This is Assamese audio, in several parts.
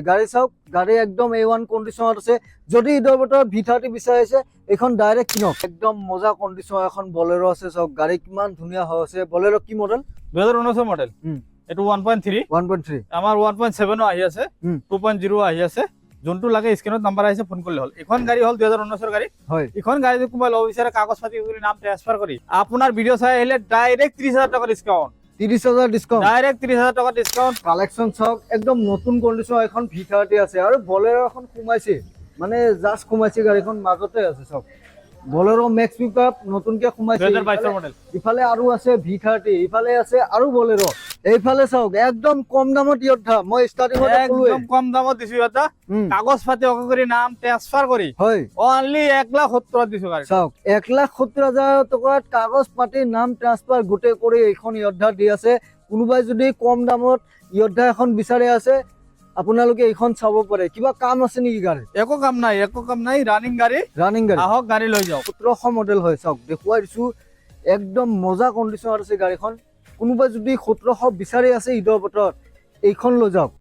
গাড়ী চাওক, গাড়ী একদম A1 কণ্ডিশ্যনত আছে। যদি ঈদৰ বতৰত V30 বিচাৰিছে এইখন ডাইৰেক্ট কিনক, একদম মজা কণ্ডিশ্যন। এখন বলেৰো আছে, চাওক গাড়ী কিমান ধুনীয়া হৈ আছে। বলেৰো কি মডেল? 2019 মডেল। এটো 1.3 আমাৰ 1.7 আহি আছে, 2.0 আহি আছে। যোনটো লাগে স্ক্ৰিনত নাম্বাৰ আহিছে, ফোন কৰিলে হ'ল। এখন গাড়ী হ'ল 2019 গাড়ী। হয়, এখন গাড়ী যদি কোনোবাই ল'ব বিচাৰে কাগজ পাতি কৰি নাম ট্ৰান্সফাৰ কৰি আপোনাৰ ভিডিঅ' চাই আহিলে ডাইৰেক্ট 30,000 টকা ডিসকাউন্ট। 30,000 ডিসকাউন্ট, ডাইৰেক্ট 30,000 টকা ডিসকাউন্ট। কালেকশন চাওক, একদম নতুন কণ্ডিশ্যন। এখন V30 আছে আৰু বলেৰো এখন সোমাইছে, মানে জাস্ট সোমাইছে, গাড়ীখন মাজতে আছে। চাওক বলেৰো মেক্স পিকআপ নতুনকে সোমাইছে। 2022 মডেল। ইফালে আৰু আছে V30, ইফালে আছে আৰু বলেৰো। এইফালে চাওক একদম কম দামত ইয়দ্ধা। মই স্টাৰ্টিংতে ক'লোৱে একদম কম দামত দিছো এটা, কাগজ পাতি অকে কৰি নাম ট্ৰান্সফাৰ কৰি হয় অনলি 1,70,000 দিছো গাড়ী। চাওক 1,70,000 টকাত কাগজ পাতি নাম ট্ৰান্সফাৰ গোটেই কৰি এইখন ইয়দ্ধা দি আছে। কোনোবাই যদি কম দামত ইয়দ্ধা এখন বিচাৰি আছে আপোনালোকে এইখন চাব পাৰে। কিবা কাম আছে নেকি গাড়ী? একো কাম নাই, একো কাম নাই। ৰানিং গাড়ী, ৰানিং গাড়ী। আহক গাড়ী লৈ যাওক। 1700 মডেল হয়, চাওক দেখুৱাই দিছো। একদম মজা কণ্ডিশ্যনত আছে গাড়ীখন। কোনোবাই যদি 1700 বিচাৰি আছে ঈদৰ বতৰত এইখন লৈ যাওক।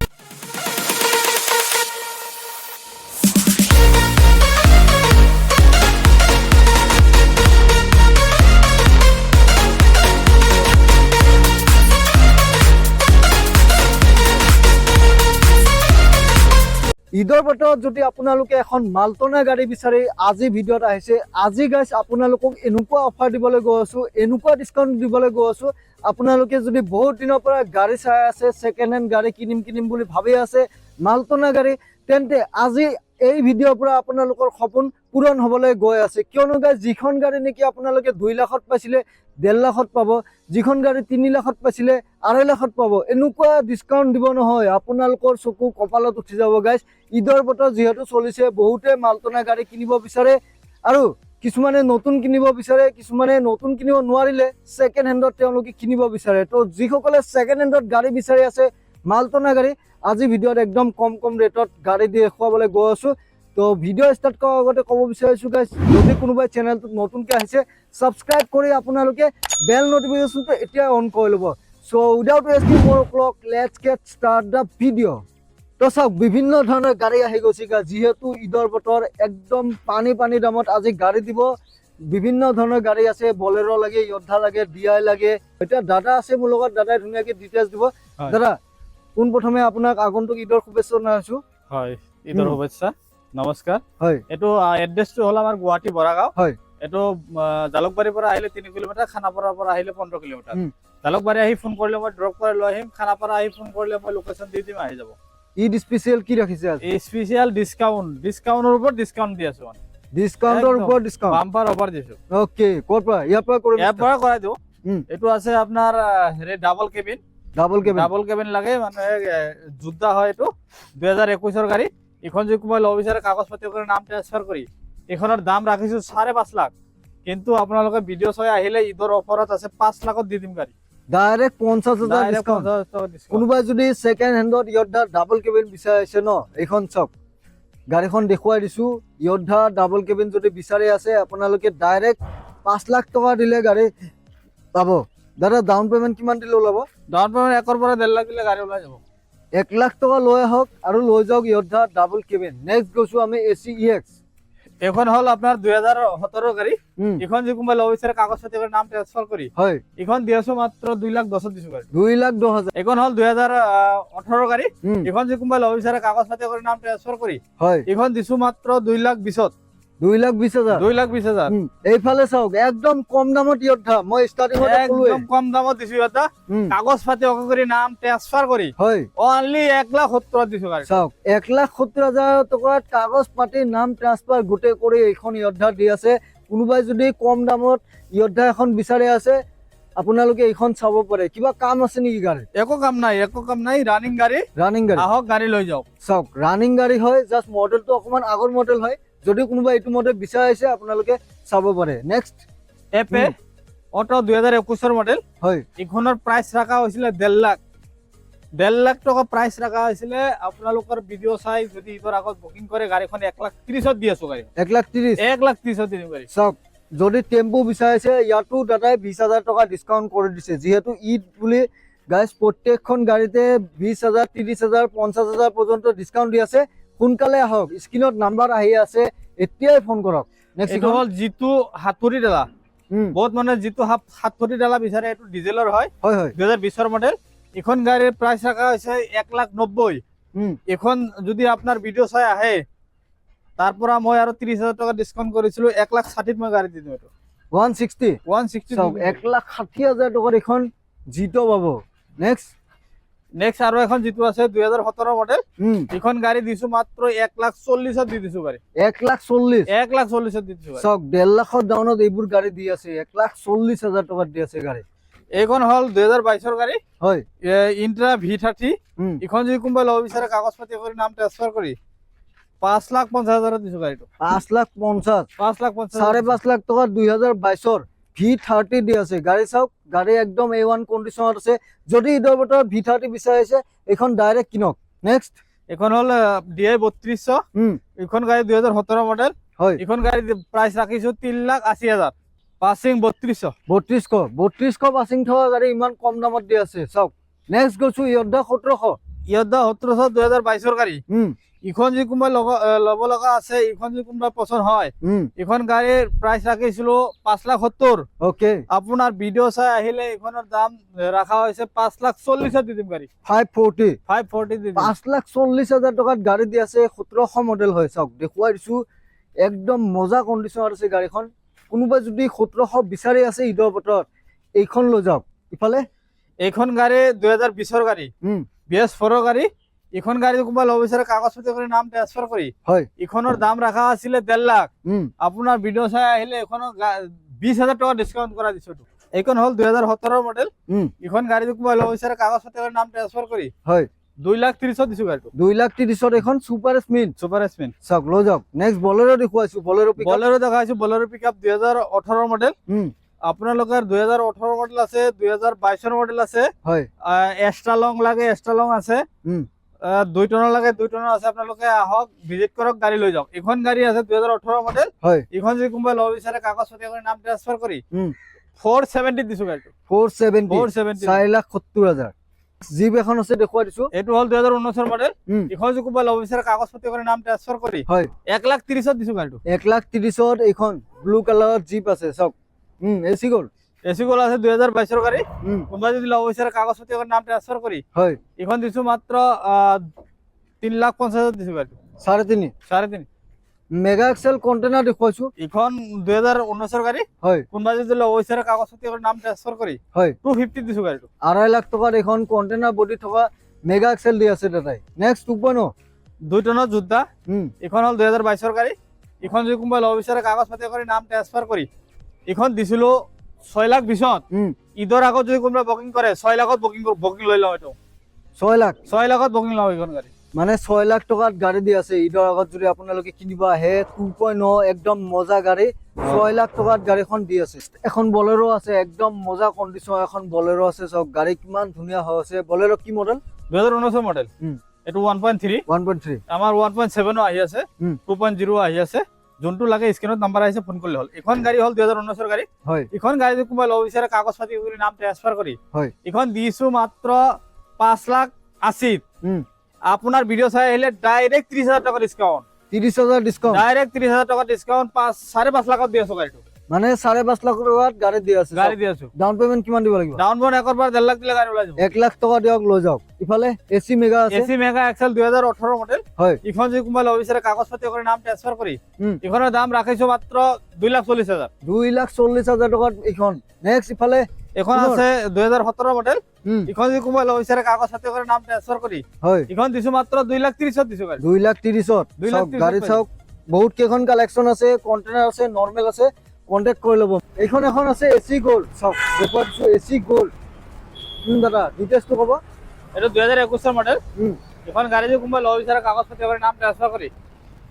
ঈদৰ বতৰত যদি আপোনালোকে এখন মালটনা গাড়ী বিচাৰি আজি ভিডিঅ'ত আহিছে, আজি গাইছ আপোনালোকক এনেকুৱা অফাৰ দিবলৈ গৈ আছো, এনেকুৱা ডিছকাউণ্ট দিবলৈ গৈ আছো। আপোনালোকে যদি বহুত দিনৰ পৰা গাড়ী চাই আছে, ছেকেণ্ড হেণ্ড গাড়ী কিনিম বুলি ভাবি আছে, মালটনা গাড়ী, তেন্তে আজি এই ভিডিঅ'ৰ পৰা আপোনালোকৰ সপোন পূৰণ হ'বলৈ গৈ আছে। কিয়নো গাইছ যিখন গাড়ী নেকি আপোনালোকে 2 লাখত পাইছিলে 1.5 লাখত পাব, যিখন গাড়ী 3 লাখত পাইছিলে 2.5 লাখত পাব। এনেকুৱা ডিছকাউণ্ট দিব নহয়, আপোনালোকৰ চকু কপালত উঠি যাব গাইছ। ঈদৰ বতৰ যিহেতু চলিছে, বহুতে মালটনা গাড়ী কিনিব বিচাৰে আৰু কিছুমানে নতুন কিনিব বিচাৰে, কিছুমানে নতুন কিনিব নোৱাৰিলে ছেকেণ্ড হেণ্ডত তেওঁলোকে কিনিব বিচাৰে। তো যিসকলে ছেকেণ্ড হেণ্ডত গাড়ী বিচাৰি আছে মালটনা গাড়ী, আজি ভিডিঅ'ত একদম কম ৰেটত গাড়ী দি দেখুৱাবলৈ গৈ আছো। তো ভিডিঅ' ষ্টাৰ্ট কৰাৰ আগতে ক'ব বিচাৰিছো গাইছ, যদি কোনোবাই চেনেলটোত নতুনকৈ আহিছে ছাবস্ক্ৰাইব কৰি আপোনালোকে বেল নটিফিকেশ্যনটো এতিয়া অন কৰি ল'ব। চ' উইদাউট ৱেষ্টিং মোৰ clock, let's gate start the video'. তো চাওক বিভিন্ন ধৰণৰ গাড়ী আহি গৈছে, যিহেতু ঈদৰ বতৰ একদম পানী দামত আজি গাড়ী দিব। বিভিন্ন ধৰণৰ গাড়ী আছে, বলেৰো লাগে, ইয়দ্ধা লাগে, DI লাগে। এতিয়া দাদা আছে মোৰ লগত, দাদাই ধুনীয়াকৈ ডিটেইলছ দিব। দাদা পোন প্ৰথমে আপোনাক আগন্তুক ঈদৰ শুভেচ্ছা জনাইছো। হয়, ঈদৰ শুভেচ্ছা, নমস্কাৰ। হয়, এইটো এড্ৰেছটো হ'ল আমাৰ গুৱাহাটী বৰাগাঁও। হয়, এইটো জালুকবাৰীৰ পৰা আহিলে 3 কিলোমিটাৰ, খানাপাৰাৰ পৰা আহিলে 15 কিলোমিটাৰ। জালুকবাৰী আহি ফোন কৰিলে মই ড্ৰপ কৰি লৈ আহিম, খানাপাৰা আহি ফোন কৰিলে মই লোকেশ্যন দি দিম, আহি যাব। ঈদ স্পেচিয়েল কি ৰাখিছে আজি? এই স্পেচিয়েল ডিসকাউন্টৰ ওপৰত ডিসকাউন্ট দি আছো মানে। ডিসকাউন্টৰ ওপৰত ডিসকাউন্ট, বাম্পাৰ অফাৰ দিছো। ওকে, ক'ৰ পৰা? ইয়াৰ পৰা কৰিম, ইয়াৰ পৰা কৰাই দিও। এইটো আছে আপোনাৰ হেৰি ডাবল কেবিন লাগে, মানে যোদ্ধা হয়। এইটো 2021 গাড়ী। এখন যদি কোনোবাই ল'ব বিচাৰে কাগজ পাতি কৰি নাম ট্ৰান্সফাৰ কৰি, এইখনৰ দাম ৰাখিছো 5.5 লাখ। কিন্তু আপোনালোকে ভিডিঅ' চাই আহিলে ঈদৰ অফাৰত আছে 5 লাখত দি দিম গাড়ী, ডাইৰেক্ট 50,000 ডিসকাউন্ট। কোনোবাই যদি ছেকেণ্ড হেণ্ডত ইয়দ্ধা ডাবল কেবিন বিচাৰিছে ন, এইখন চাওক গাড়ীখন দেখুৱাই দিছো। ইয়দ্ধা ডাবল কেবিন যদি বিচাৰি আছে আপোনালোকে ডাইৰেক্ট 5 লাখ টকা দিলে গাড়ী পাব। দাদা ডাউন পেমেণ্ট কিমান দিলে ওলাব? ডাউন পেমেণ্ট 1 পৰা 1.5 লাখ দিলে গাড়ী ওলাই যাব। 1 লাখ টকা লৈ আহক আৰু লৈ যাওক ইয়দ্ধা ডাবল কেবিন। নেক্সট গৈছো আমি AC EX। এখন হল আপনার 2017 গাড়ী। এখন যে কোনোবাই ল'ব বিচাৰে কাগজ পাতি কৰি নাম ট্ৰান্সফাৰ কৰি, হয়, এখন দি আছো মাত্ৰ 2,10,000 দিছো গাড়ী। 2,10,000। এখন হল 2018 গাড়ী। এখন যে কোনোবাই ল'ব বিচাৰে কাগজ পাতি কৰি নাম ট্ৰান্সফাৰ কৰি, হয়, এখন দিছো মাত্ৰ 2,20,000। 2,20,000। 2,20,000। এইফালে চাওক একদম কম দামত ইয়দ্ধা। মই ষ্টাৰ্টিংতে ক'লোৱে একদম কম দামত দিছো এটা, কাগজ পাতি অকে কৰি নাম ট্ৰান্সফাৰ কৰি হয় অনলি 1,70,000 দিছো গাড়ী। চাওক 1,70,000 টকাত কাগজ পাতি নাম ট্ৰান্সফাৰ গোটেই কৰি এইখন ইয়দ্ধা দি আছে। কোনোবাই যদি কম দামত ইয়দ্ধা এখন বিচাৰি আছে আপোনালোকে এইখন চাব পাৰে। কিবা কাম আছে নেকি গাড়ী? একো কাম নাই, ৰানিং গাড়ী, আহক গাড়ী লৈ যাওক। চাওক ৰানিং গাড়ী হয়, জাষ্ট মডেলটো অকমান আগৰ মডেল হয়। যদি কোনোবা এইটো মডেল বিচাৰিছে আপোনালোকে চাব পাৰে। নেক্সট এপে অটো 2021 মডেল হয়। এইখনৰ প্ৰাইস ৰাখা হৈছিলে 1.5 লাখ টকা প্ৰাইস ৰাখা হৈছিলে। আপোনালোকৰ ভিডিঅ' চাই যদি ঈদৰ আগত বুকিং কৰে গাড়ীখন 1,30,000 দি আছো গাড়ী। 1,30,000 দিম গাড়ী। চাওক যদি টেম্পু বিচাৰিছে ইয়াতো দাদাই 20,000 টকা ডিছকাউণ্ট কৰি দিছে। যিহেতু ঈদ বুলি গাইজ প্ৰত্যেকখন গাড়ীতে 20,000 30,000 50,000 পৰ্যন্ত ডিছকাউণ্ট দি আছে সোনকালে আহক স্ক্ৰীনত নাম্বাৰ আহি আছে এতিয়াই ফোন কৰক নেক্সট এইটো হ'ল জিতু হাতুৰি ডালা বহুত মানে জিতু হাতুৰি ডালা বিচাৰে এইটো ডিজেলৰ হয় হয় হয় 2020 মডেল এখন গাড়ীৰ প্ৰাইচ ৰাখা হৈছে 1,90,000 এখন যদি আপোনাৰ ভিডিঅ' চাই আহে তাৰ পৰা মই আৰু 30,000 টকা ডিসকাউন্ট কৰিছিলো 1,60,000 মই গাড়ী দি দিম এইটো 160 1,60,000 টকাত এখন জিটো পাব নেক্সট আৰু এখন জিতু আছে 2017 মডেল এখন গাড়ী দিছো মাত্ৰ 1,40,000 দি দিছো গাড়ী 1,40,000 দি দিছো চক 1.5 লাখৰ ডাউনত এইবোৰ গাড়ী দি আছে 1,40,000 টকাত দি আছে গাড়ী এইখন হল 2022 গাড়ী হয় ইন্ট্ৰা V30 এখন যদি কোনোবা লব বিচাৰে কাগজ পাতি কৰি নাম ট্ৰান্সফাৰ কৰি 5,50,000 দিছো গাড়ীটো 5,50,000 5,50,000 5.5 লাখ টকা 2022 V30 দি আছে গাড়ী চাওক গাড়ী একদম A1 কন্ডিশনত আছে যদি ইডৰ বতৰ V30 বিচাৰিছে এখন ডাইৰেক্ট কিনক নেক্সট এখন হল DI 3200 এখন গাড়ী 2017 মডেল হয় এখন গাড়ী প্ৰাইস ৰাখিছো 3,80,000 পাসিং 3200 পাসিং থকা গাড়ী ইমান কম দামত দি আছে চাওক নেক্সট গৈছো ইয়দ্ধা 1700 2022 গাড়ী ইখন যদি কোনোবা লব লগা আছে ইখন যদি কোনোবা পছন্দ হয় ইখন গাড়ীৰ প্ৰাইস ৰাখিছিলো 5,70,000 ওকে আপোনাৰ ভিডিঅ' চাই আহিলে ইখনৰ দাম ৰাখা হৈছে 5,40,000 দি দিম গাড়ী 540 দি দিম 5,40,000 টকাত গাড়ী দি আছে 1700 মডেল হয় চাওক দেখুৱাই দিছো একদম মজা কন্ডিশনত আছে গাড়ীখন কোনোবা যদি 1700 বিচাৰি আছে ইডৰ বতৰত এইখন লৈ যাওক ইফালে এইখন গাড়ী 2020 গাড়ী BS4 গাড়ী ইখন গাড়ী কোনোবা লব বিচাৰে কাগজ পাতি কৰি নাম ট্ৰান্সফাৰ কৰি হয় ইখনৰ দাম ৰাখা আছিল 1.5 লাখ আপোনাৰ ভিডিঅ' চাই আহিলে ইখনৰ 20,000 টকা ডিসকাউন্ট কৰা দিছো এইখন হল 2017 মডেল ইখন গাড়ী কোনোবা লব বিচাৰে কাগজ পাতি কৰি নাম ট্ৰান্সফাৰ কৰি হয় 2,30,000 দিছো গাড়ীটো 2,30,000 এখন সুপাৰ স্পিন চাওক লৈ যাওক নেক্সট বলেৰো দেখুৱাইছো বলেৰো দেখাইছো বলেৰো পিকআপ 2018 মডেল আপোনালোকৰ 2018 মডেল আছে 2022 মডেল আছে হয় এক্সট্ৰা লং লাগে এক্সট্ৰা লং আছে 2 টনৰ লাগে 2 টনৰ আছে আপোনালোকে আহক ভিজিট কৰক গাড়ী লৈ যাওক এখন গাড়ী আছে 2018 মডেল হয় এখন যদি কোনোবা লব বিচাৰে কাগজ পাতি কৰি নাম ট্ৰান্সফাৰ কৰি 470 দিছো গাড়ীটো 470 4,70,000 জিপ এখন আছে দেখুৱাই দিছো এটো হল 2019 মডেল এখন যদি কোনোবা লব বিচাৰে কাগজ পাতি কৰি নাম ট্ৰান্সফাৰ কৰি হয় 1,30,000 দিছো গাড়ীটো 1,30,000 এখন ব্লু কালাৰৰ জিপ আছে চাওক এসি গোল আছে 2022 গাড়ী কোনোবা যদি লব বিচাৰে কাগজ পাতি কৰি নাম ট্ৰান্সফাৰ কৰি হয় এখন দিছো মাত্ৰ 3,50,000 দিছো গাড়ীটো 3.5 মেগা এক্সেল কন্টেইনাৰ দেখুৱাইছো এখন 2019 গাড়ী হয় কোনোবা যদি লব বিচাৰে কাগজ পাতি কৰি নাম ট্ৰান্সফাৰ কৰি হয় 250 দিছো গাড়ীটো 2.5 লাখ টকাত এখন কন্টেইনাৰ বডি থকা মেগা এক্সেল দি আছে দাদাই নেক্সট 2.0 2 টনৰ যোদ্ধা এখন হল 2022 গাড়ী এখন যদি কোনোবা লব বিচাৰে কাগজ পাতি কৰি নাম ট্ৰান্সফাৰ কৰি এখন দিছিলো 6,20,000 ইদৰ আগত যদি কোনোবা বুকিং কৰে 6 লাখত বুকিং লৈ লও এটো 6 লাখত বুকিং লও এখন গাড়ী মানে 6 লাখ টকাত গাড়ী দি আছে ইডৰ আগত যদি আপোনালোকে কিনিব আহে 2.0 একদম মজা গাড়ী 6 লাখ টকাত গাড়ীখন দি আছে এখন বলেৰো আছে একদম মজা কন্ডিশন এখন বলেৰো আছে সব গাড়ী কিমান ধুনিয়া হৈ আছে বলেৰো কি মডেল 2019 মডেল এটো 1.3 আমাৰ 1.7 আহি আছে 2.0 আহি আছে যোনটো লাগে স্ক্ৰিনত নাম্বাৰ আহিছে ফোন কৰিলে হল এখন গাড়ী হল 2019 গাড়ী হয় এখন গাড়ী কোনোবা লব বিচাৰে কাগজ পাতি কৰি নাম ট্ৰান্সফাৰ কৰি হয় এখন দিছো মাত্ৰ 5,80,000 আপোনাৰ ভিডিঅ' চাই আহিলে ডাইৰেক্ট 30,000 টকা ডিসকাউন্ট 30,000 ডিসকাউন্ট ডাইৰেক্ট 30,000 টকা ডিসকাউন্ট 5.5 লাখত দি আছো গাড়ীটো মানে 5.5 লাখ টকাত গাড়ী দি আছে ডাউন পেমেন্ট কিমান দিব লাগিব ডাউন পেমেন্ট একবাৰ 1.5 লাখ দিলে গাড়ী ওলাই যাব 1 লাখ টকা দিয়ক লৈ যাওক ইফালে এসি মেগা আছে এসি মেগা এক্সেল 2018 মডেল হয় ইখন যদি কোনোবা লব বিচাৰে কাগজ পাতি কৰি নাম ট্ৰান্সফাৰ কৰি ইখনৰ দাম ৰাখিছো মাত্ৰ 2,40,000 2,40,000 টকাত ইখন নেক্সট ইফালে এখন আছে 2017 মডেল ইখন যদি কোনোবা লব বিচাৰে কাগজ পাতি কৰি নাম ট্ৰান্সফাৰ কৰি হয় ইখন দিছো মাত্ৰ 2,30,000 দিছো গাড়ী 2,30,000 গাড়ী চাওক বহুত কেইখন কালেকশন আছে কন্টেইনাৰ আছে নৰমাল আছে কন্টাক্ট কৰি লব এইখন এখন আছে এসি গোল্ড চাওক দেখুৱাইছো এসি গোল্ড দাদা ডিটেইলছটো ক'ব এটা 2021 মডেল এখন গাড়ী যদি কোনোবা লব বিচাৰে কাগজ পাতি কৰি নাম ট্ৰান্সফাৰ কৰি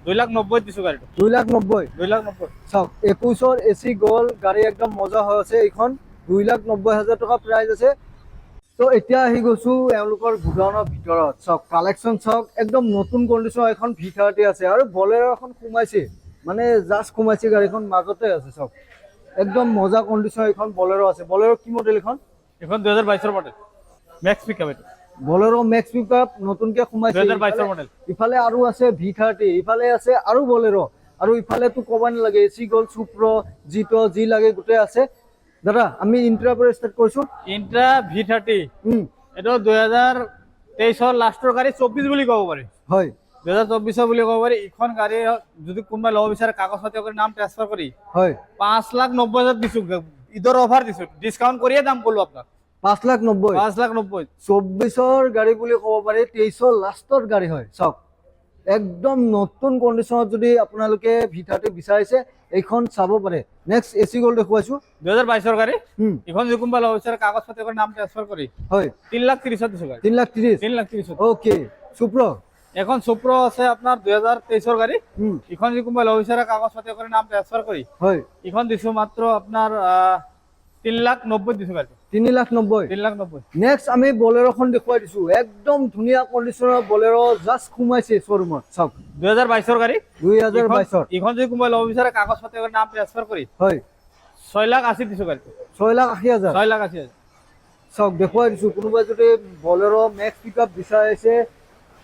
2,90,000 দিছো গাড়ীটো 2,90,000 চাওক 21ৰ এসি গোল্ড গাড়ী একদম মজা হৈ আছে এইখন 2,90,000 টকা প্ৰাইস আছে তো এতিয়া আহি গৈছো এওঁলোকৰ গুডাউনৰ ভিতৰত চাওক কালেকশন চাওক একদম নতুন কন্ডিশন এখন V30 আছে আৰু বলেৰো এখন সোমাইছে মানে জাস্ট সোমাইছে গাড়ীখন মাজতে আছে চাওক একদম মজা কন্ডিশন এখন বলেৰো আছে বলেৰো কি মডেল এখন 2022 মডেল ম্যাক্স পিকআপ এটা বলেৰো মেক্স পিকআপ নতুনকে সোমাইছে 2022 মডেল। ইফালে আৰু আছে V30, ইফালে আছে আৰু বলেৰো, আৰু ইফালে তো ক'ব নালাগে এচি গ'ল, সুপ্ৰ, জিটো, যি লাগে গোটেই আছে। দাদা আমি ইন্ট্ৰাৰ পৰা ষ্টাৰ্ট কৰিছো। ইন্ট্ৰা V30 এটা 2023 লাষ্টৰ গাড়ী 24 বুলি ক'ব পাৰি। হয় 2024 বুলি ক'ব পাৰি। ইখন গাড়ী যদি কোনোবাই ল'ব বিচাৰে কাগজ পাতি কৰি নাম ট্ৰান্সফাৰ কৰি হয় 5,90,000 দিছো, ঈদৰ অফাৰ দিছো, ডিসকাউন্ট কৰিয়ে দাম ক'লো আপোনাক 5,90,000। 5,90,000। 24ৰ গাড়ী বুলি ক'ব পাৰি, 23ৰ লাষ্টৰ গাড়ী হয়। চাওক একদম নতুন কণ্ডিশ্যনত যদি আপোনালোকে V30 বিচাৰিছে এইখন চাব পাৰে। নেক্সট এচি গ'ল দেখুৱাইছো 2022 গাড়ী। ইখন যদি কোনোবাই ল'ব বিচাৰে কাগজ পাতি কৰি নাম ট্ৰান্সফাৰ কৰি হয় 3,30,000 দিছো গাড়ী। 3,30,000। 3,30,000। ওকে সুপ্ৰ এখন সুপ্ৰ আছে আপোনাৰ 2023 গাড়ী। ইখন যদি কোনোবাই ল'ব বিচাৰে কাগজ পাতি কৰি নাম ট্ৰান্সফাৰ কৰি হয় ইখন দিছো মাত্ৰ আপোনাৰ 3,90,000 দিছো গাড়ী। 3,90,000। 3,90,000। নেক্সট আমি বলেৰোখন দেখুৱাই দিছো, একদম ধুনীয়া কণ্ডিশ্যনৰ বলেৰো জাষ্ট সোমাইছে শ্বৰুমত। চাওক 2022 গাড়ী। 2022। ইখন যদি কোনোবাই ল'ব বিচাৰে কাগজ পাতি কৰি নাম ট্ৰান্সফাৰ কৰি হয় 6,80,000 দিছো গাড়ী। 6,80,000। 6,80,000। চাওক দেখুৱাই দিছো, কোনোবাই যদি বলেৰো মেক্স পিকআপ বিচাৰিছে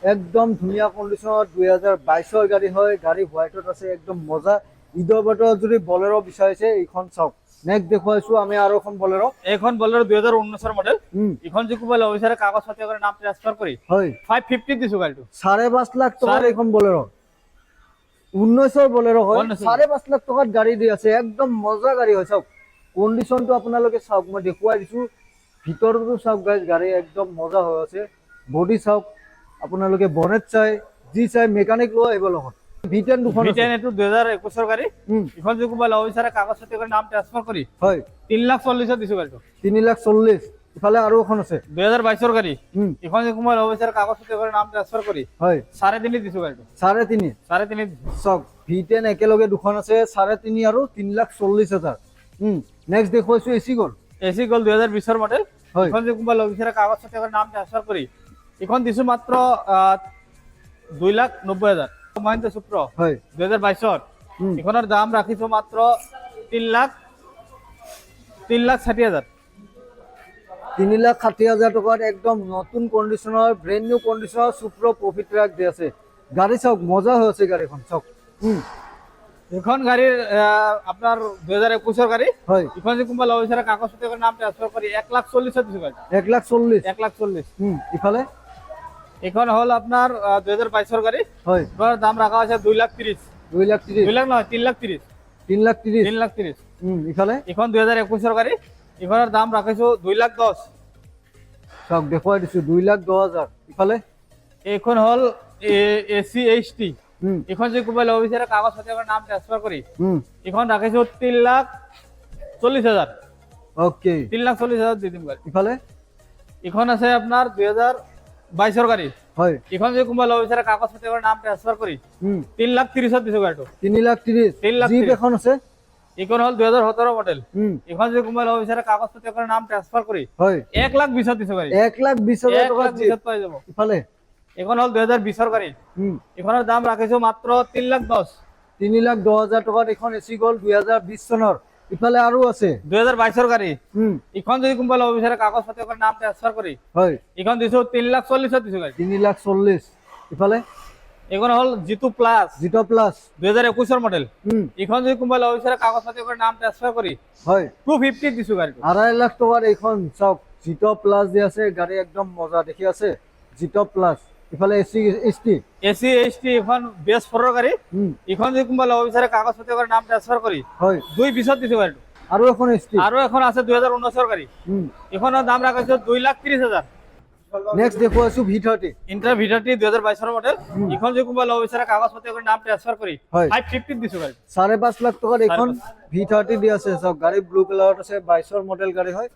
একদম ধুনীয়া কণ্ডিশ্যনত 2022 গাড়ী হয়, গাড়ী হোৱাইটত আছে, একদম মজা। ঈদৰ বতৰত যদি বলেৰো বিচাৰিছে এইখন চাওক। নেক্সট দেখুৱাইছো আমি আৰু এখন বলেৰো। এখন বলেৰো 2019 মডেল। ইখন যদি কোনোবাই ল'ব বিচাৰে কাগজ পাতি কৰি নাম ট্ৰান্সফাৰ কৰি হয় 550 দিছো গাড়ীটো। 5.5 লাখ টকাৰ এইখন বলেৰো, 19ৰ বলেৰো হয়। 5.5 লাখ টকাত গাড়ী দি আছে, একদম মজা গাড়ী হয়। চাওক কণ্ডিশ্যনটো আপোনালোকে চাওক, মই দেখুৱাই দিছো। ভিতৰতো চাওক গাইজ, গাড়ী একদম মজা হৈ আছে। বডি চাওক, আপোনালোকে বনেট চাই, যি চাই মেকানিক লৈ আহিব লগত। V10 দুখন আছে। V10 এটো 2021 গাড়ী। ইখন যদি কোনোবাই ল'ব বিচাৰে কাগজ পাতি কৰি নাম ট্ৰান্সফাৰ কৰি হয় 3,40,000 দিছো গাড়ীটো। 3,40,000। ইফালে আৰু এখন আছে 2022 গাড়ী। ইখন যদি কোনোবাই ল'ব বিচাৰে কাগজ পাতি কৰি নাম ট্ৰান্সফাৰ কৰি হয় 3.5 দিছো গাড়ীটো। 3.5। 3.5 দিছো। চাওক V10 একেলগে দুখন আছে, 3.5 আৰু 3,40,000। নেক্সট দেখুৱাইছো এচি গ'ল। এচি গ'ল 2020 মডেল। হয় ইখন যদি কোনোবাই ল'ব বিচাৰে কাগজ পাতি কৰি নাম ট্ৰান্সফাৰ কৰি ইখন দিছো মাত্ৰ 2,90,000। মহিন্দ্ৰা সুপ্ৰ হয় 2022। ইখনৰ দাম ৰাখিছো মাত্ৰ 3,60,000। 3,60,000 টকাত একদম নতুন কণ্ডিশ্যনৰ, brand new কণ্ডিশ্যনৰ Supro profit truck দি আছে। গাড়ী চাওক মজা হৈ আছে গাড়ীখন। চাওক এখন গাড়ীৰ আপোনাৰ 2021 গাড়ী হয় ইখন যদি কোনোবাই ল'ব বিচাৰে কাগজ পাতি কৰি নাম ট্ৰান্সফাৰ কৰি 1,40,000 দিছো গাড়ী। 1,40,000। 1,40,000। ইফালে এখন হ'ল আপোনাৰ 2022 গাড়ী। হয় ইখনৰ দাম ৰাখা হৈছে 2,30,000। 2,30,000। 2 লাখ নহয় 3,30,000। 3,30,000। 3,30,000। ইফালে ইখন 2021 গাড়ী। ইখনৰ দাম ৰাখিছো 2,10,000। চাওক দেখুৱাই দিছো 2,10,000। ইফালে এইখন হ'ল AC HT। ইখন যদি কোনোবাই ল'ব বিচাৰে কাগজ পাতি কৰি নাম ট্ৰান্সফাৰ কৰি ইখন ৰাখিছো 3,40,000। ওকে 3,40,000 দি দিম গাড়ী। ইফালে ইখন আছে আপোনাৰ 2022 গাড়ী। হয় ইখন যদি কোনোবাই ল'ব বিচাৰে কাগজ পাতি কৰি নাম ট্ৰান্সফাৰ কৰি 3,30,000 দিছো গাড়ীটো। 3,30,000। 3,30,000। জিপ এখন আছে। ইখন হ'ল 2017 মডেল। ইখন যদি কোনোবাই ল'ব বিচাৰে কাগজ পাতি কৰি নাম ট্ৰান্সফাৰ কৰি হয় 1,20,000 দিছো গাড়ী। 1,20,000 টকাত জিপ 1,20,000 পাই যাব। ইফালে এখন হ'ল 2020 গাড়ী। ইখনৰ দাম ৰাখিছো মাত্ৰ 3,10,000। 3,10,000 টকাত এখন এচি গ'ল 2020 চনৰ। ইফালে আৰু আছে 2022 গাড়ী। ইখন যদি কোনোবাই ল'ব বিচাৰে কাগজ পাতি কৰি নাম ট্ৰান্সফাৰ কৰি হয় ইখন দিছো 3,40,000 দিছো গাড়ী। 3,40,000। ইফালে এখন হ'ল জিটো প্লাস জিটো প্লাস 2021 মডেল। ইখন যদি কোনোবাই ল'ব বিচাৰে কাগজ পাতি কৰি নাম ট্ৰান্সফাৰ কৰি হয় 250 দিছো গাড়ীটো। 2.5 লাখ টকাত এইখন চাওক জিটো প্লাস দি আছে। গাড়ী একদম মজা দেখি আছে জিটো প্লাস। ইফালে AC HT এখন বেস 4 গাড়ী। ইখন যদি কোনোবাই ল'ব বিচাৰে কাগজ পাতি কৰি নাম ট্ৰান্সফাৰ কৰি হয় 220 দিছো গাড়ীটো। আৰু এখন ST আৰু এখন আছে 2019 গাড়ী। ইখনৰ দাম ৰাখিছো 2,30,000। নেক্সট দেখুৱাইছো V30। Intra V30 2022 model. ইখন যদি কোনোবাই ল'ব বিচাৰে কাগজ পাতি কৰি নাম ট্ৰান্সফাৰ কৰি হয় 550 দিছো গাড়ী। 5.5 লাখ টকাত এখন V30 দি আছে। চাওক গাড়ী ব্লু কালাৰত আছে, 22ৰ মডেল গাড়ী হয়।